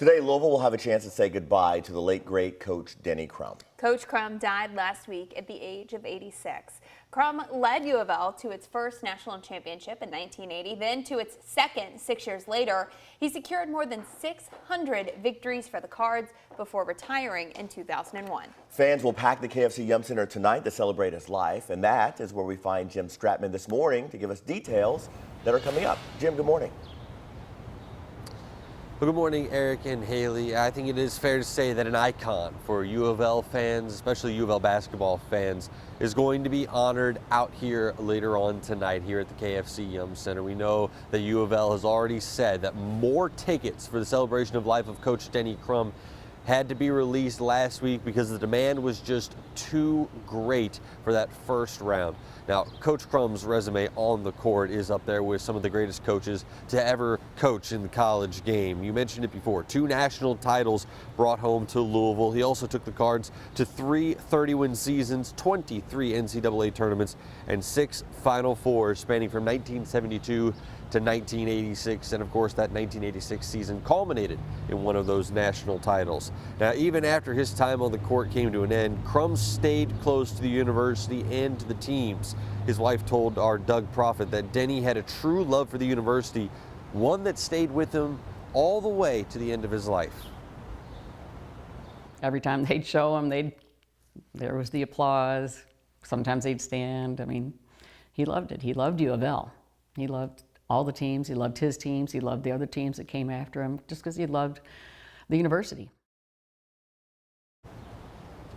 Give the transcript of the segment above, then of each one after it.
Today, Louisville will have a chance to say goodbye to the late, great Coach Denny Crum. Coach Crum died last week at the age of 86. Crum led U of L to its first national championship in 1980, then to its second 6 years later. He secured more than 600 victories for the Cards before retiring in 2001. Fans will pack the KFC Yum Center tonight to celebrate his life, and that is where we find Jim Stratman this morning to give us details that are coming up. Jim, good morning. Well, good morning, Eric and Haley. I think it is fair to say that an icon for U of L fans, especially U of L basketball fans, is going to be honored out here later on tonight here at the KFC Yum Center. We know that U of L has already said that more tickets for the celebration of life of Coach Denny Crum had to be released last week because the demand was just too great for that first round. Now, Coach Crum's resume on the court is up there with some of the greatest coaches to ever coach in the college game. You mentioned it before, 2 national titles brought home to Louisville. He also took the Cards to 3 30-win seasons, 23 NCAA tournaments, and 6 Final Fours spanning from 1972 to 1986, and of course that 1986 season culminated in one of those national titles. Now, even after his time on the court came to an end, Crum stayed close to the university and to the teams. His wife told our Doug Prophet that Denny had a true love for the university, one that stayed with him all the way to the end of his life. Every time they'd show him, there was the applause. Sometimes they'd stand. I mean, he loved it. He loved U of L. He loved all the teams. He loved his teams. He loved the other teams that came after him just because he loved the university.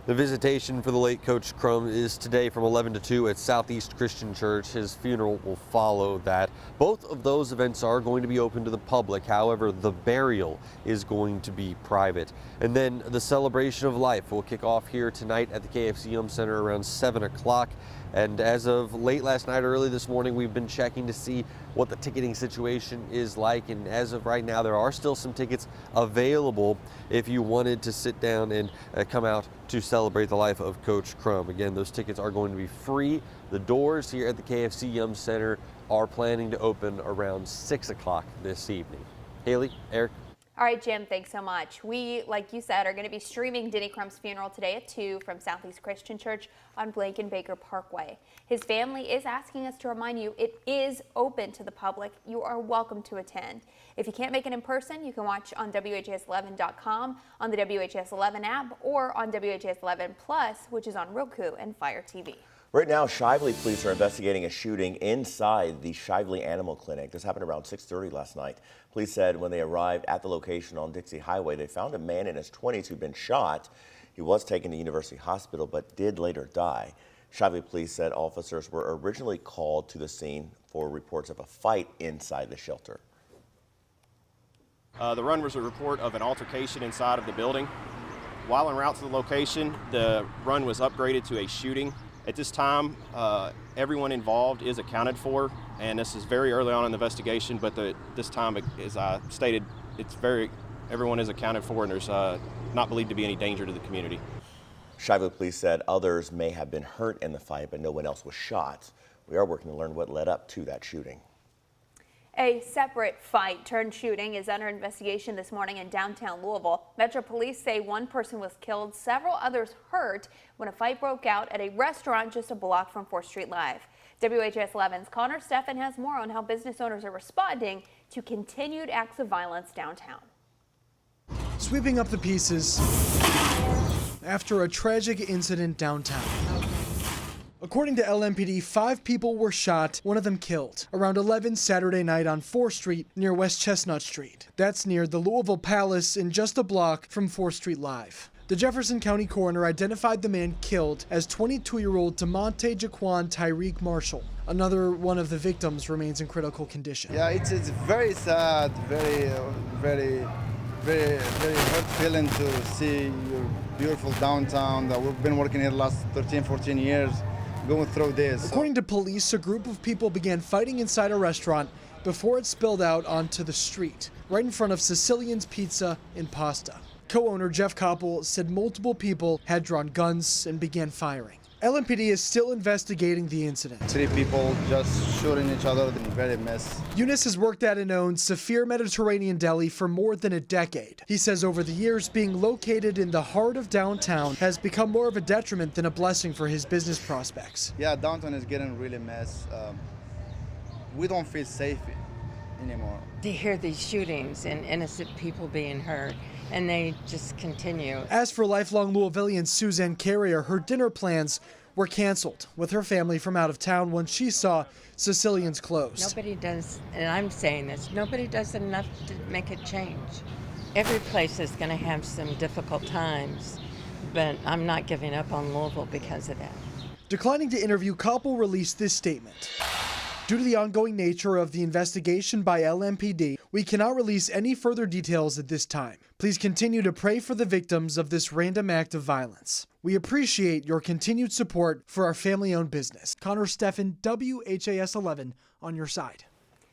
The visitation for the late Coach Crum is today from 11 to 2 at Southeast Christian Church. His funeral will follow that. Both of those events are going to be open to the public. However, the burial is going to be private. And then the celebration of life will kick off here tonight at the KFC Yum Center around 7 o'clock. And as of late last night, early this morning, we've been checking to see what the ticketing situation is like. And as of right now, there are still some tickets available if you wanted to sit down and come out to celebrate the life of Coach Crum. Again, those tickets are going to be free. The doors here at the KFC Yum Center are planning to open around 6 o'clock this evening. Haley, Eric. All right, Jim, thanks so much. We, like you said, are going to be streaming Denny Crum's funeral today at 2 from Southeast Christian Church on Blankenbaker Parkway. His family is asking us to remind you it is open to the public. You are welcome to attend. If you can't make it in person, you can watch on WHAS11.com, on the WHAS11 app, or on WHAS11 Plus, which is on Roku and Fire TV. Right now, Shively police are investigating a shooting inside the Shively Animal Clinic. This happened around 6:30 last night. Police said when they arrived at the location on Dixie Highway, they found a man in his 20s who'd been shot. He was taken to University Hospital, but did later die. Shively police said officers were originally called to the scene for reports of a fight inside the shelter. The run was a report of an altercation inside of the building. While en route to the location, the run was upgraded to a shooting. At this time, everyone involved is accounted for, and this is very early on in the investigation, but this time, as I stated, everyone is accounted for, and there's not believed to be any danger to the community. Shively police said others may have been hurt in the fight, but no one else was shot. We are working to learn what led up to that shooting. A separate fight turned shooting is under investigation this morning in downtown Louisville. Metro Police say one person was killed, several others hurt when a fight broke out at a restaurant just a block from 4th Street Live. WHAS11's Connor Steffen has more on how business owners are responding to continued acts of violence downtown. Sweeping up the pieces after a tragic incident downtown. According to LMPD, 5 people were shot, one of them killed, around 11 Saturday night on 4th Street near West Chestnut Street. That's near the Louisville Palace and just a block from 4th Street Live. The Jefferson County coroner identified the man killed as 22-year-old DeMonte Jaquan Tyreek Marshall. Another one of the victims remains in critical condition. Yeah, it's very sad, very hurt feeling to see your beautiful downtown that we've been working here the last 13, 14 years. Going through this. According to police, a group of people began fighting inside a restaurant before it spilled out onto the street, right in front of Sicilian's Pizza and Pasta. Co-owner Jeff Koppel said multiple people had drawn guns and began firing. LMPD is still investigating the incident. 3 people just shooting each other, very mess. Eunice has worked at and owned Saphir Mediterranean Deli for more than a decade. He says over the years, being located in the heart of downtown has become more of a detriment than a blessing for his business prospects. Yeah, downtown is getting really mess. We don't feel safe anymore. To hear these shootings and innocent people being hurt, and they just continue. As for lifelong Louisvillian Suzanne Carrier, her dinner plans were canceled with her family from out of town when she saw Sicilian's closed. Nobody does, and I'm saying this, nobody does enough to make a change. Every place is going to have some difficult times, but I'm not giving up on Louisville because of that. Declining to interview, Koppel released this statement. Due to the ongoing nature of the investigation by LMPD, we cannot release any further details at this time. Please continue to pray for the victims of this random act of violence. We appreciate your continued support for our family-owned business. Connor Steffen, WHAS11, on your side.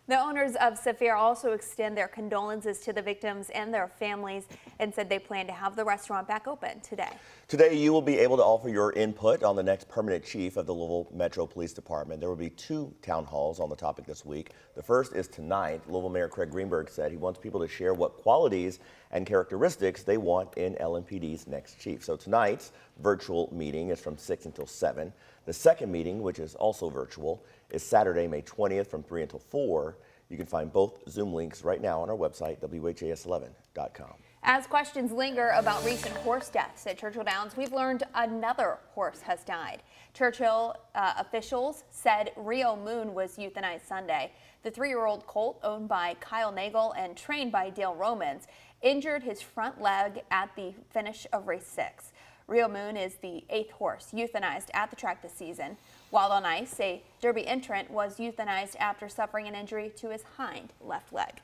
The owners of Saphir also extend their condolences to the victims and their families and said they plan to have the restaurant back open today. Today, you will be able to offer your input on the next permanent chief of the Louisville Metro Police Department. There will be 2 town halls on the topic this week. The first is tonight. Louisville Mayor Craig Greenberg said he wants people to share what qualities and characteristics they want in LMPD's next chief. So tonight's virtual meeting is from 6 until 7. The second meeting, which is also virtual, is Saturday, May 20th from 3 until 4. You can find both Zoom links right now on our website, WHAS11.com. As questions linger about recent horse deaths at Churchill Downs, we've learned another horse has died. Churchill officials said Rio Moon was euthanized Sunday. The 3-year-old colt, owned by Kyle Nagel and trained by Dale Romans, injured his front leg at the finish of race 6. Rio Moon is the 8th horse euthanized at the track this season. Wild on Ice, a Derby entrant, was euthanized after suffering an injury to his hind left leg.